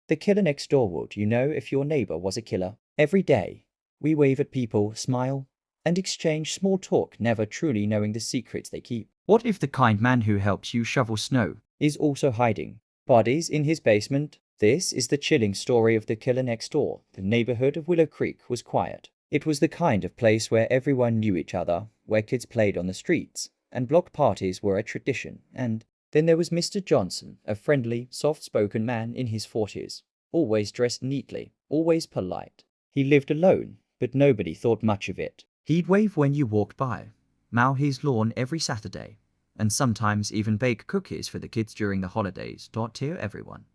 The killer next door would, if your neighbor was a killer. Every day, we wave at people, smile, and exchange small talk, never truly knowing the secrets they keep. What if the kind man who helps you shovel snow is also hiding bodies in his basement? This is the chilling story of the killer next door. The neighborhood of Willow Creek was quiet. It was the kind of place where everyone knew each other, where kids played on the streets, and block parties were a tradition. And then there was Mr. Johnson, a friendly, soft-spoken man in his 40s, always dressed neatly, always polite. He lived alone, but nobody thought much of it. He'd wave when you walked by, mow his lawn every Saturday, and sometimes even bake cookies for the kids during the holidays to cheer everyone.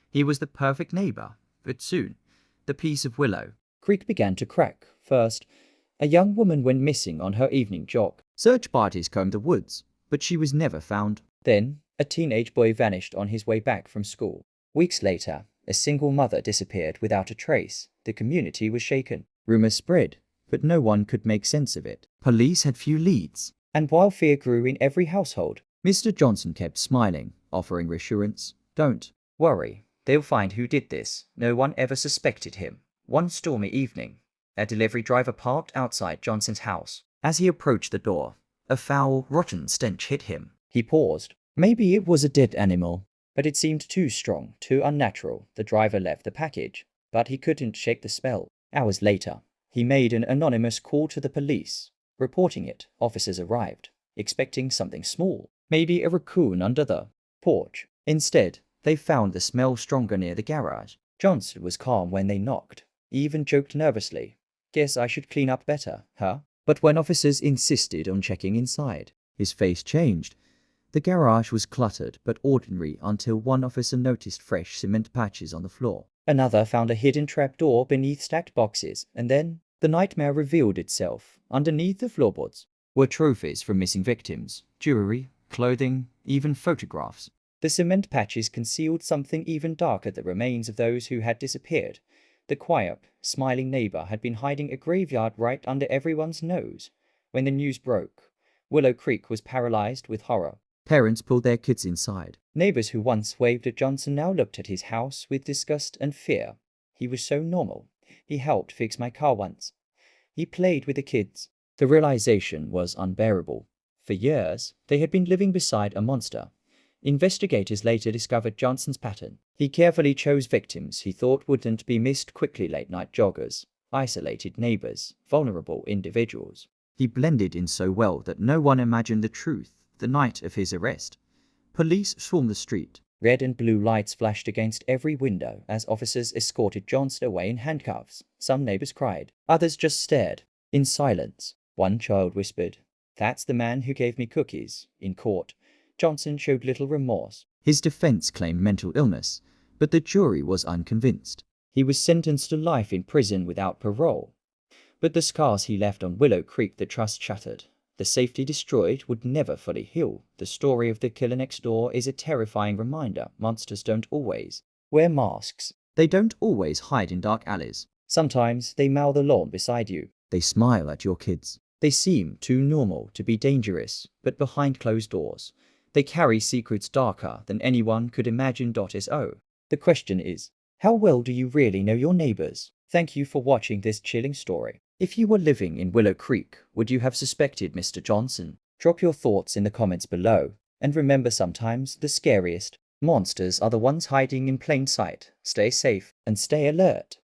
He was the perfect neighbor, but soon, the peace of Willow Creek began to crack. First, a young woman went missing on her evening jog. Search parties combed the woods, but she was never found. Then, a teenage boy vanished on his way back from school. Weeks later, a single mother disappeared without a trace. The community was shaken. Rumors spread, but no one could make sense of it. Police had few leads. And while fear grew in every household, Mr. Johnson kept smiling, offering reassurance. Don't worry, they'll find who did this. No one ever suspected him. One stormy evening, a delivery driver parked outside Johnson's house. As he approached the door, a foul, rotten stench hit him. He paused. Maybe it was a dead animal, but it seemed too strong, too unnatural. The driver left the package, but he couldn't shake the smell. Hours later, he made an anonymous call to the police. Reporting it, officers arrived, expecting something small, maybe a raccoon under the porch. Instead, they found the smell stronger near the garage. Johnson was calm when they knocked. He even joked nervously. Guess I should clean up better, huh? But when officers insisted on checking inside, his face changed. The garage was cluttered but ordinary until one officer noticed fresh cement patches on the floor. Another found a hidden trapdoor beneath stacked boxes, and then the nightmare revealed itself. Underneath the floorboards were trophies from missing victims, jewelry, clothing, even photographs. The cement patches concealed something even darker, the remains of those who had disappeared. The quiet, smiling neighbor had been hiding a graveyard right under everyone's nose. When the news broke, Willow Creek was paralyzed with horror. Parents pulled their kids inside. Neighbors who once waved at Johnson now looked at his house with disgust and fear. He was so normal. He helped fix my car once. He played with the kids. The realization was unbearable. For years, they had been living beside a monster. Investigators later discovered Johnson's pattern. He carefully chose victims he thought wouldn't be missed quickly: late-night joggers, isolated neighbors, vulnerable individuals. He blended in so well that no one imagined the truth. The night of his arrest, police swarmed the street. Red and blue lights flashed against every window as officers escorted Johnson away in handcuffs. Some neighbors cried. Others just stared in silence. One child whispered, "That's the man who gave me cookies." In court, Johnson showed little remorse. His defense claimed mental illness, but the jury was unconvinced. He was sentenced to life in prison without parole. But the scars he left on Willow Creek, the trust shattered, the safety destroyed, would never fully heal. The story of the killer next door is a terrifying reminder. Monsters don't always wear masks. They don't always hide in dark alleys. Sometimes they mow the lawn beside you. They smile at your kids. They seem too normal to be dangerous, but behind closed doors, they carry secrets darker than anyone could imagine. So, the question is, how well do you really know your neighbors? Thank you for watching this chilling story. If you were living in Willow Creek, would you have suspected Mr. Johnson? Drop your thoughts in the comments below. And remember, sometimes the scariest monsters are the ones hiding in plain sight. Stay safe and stay alert.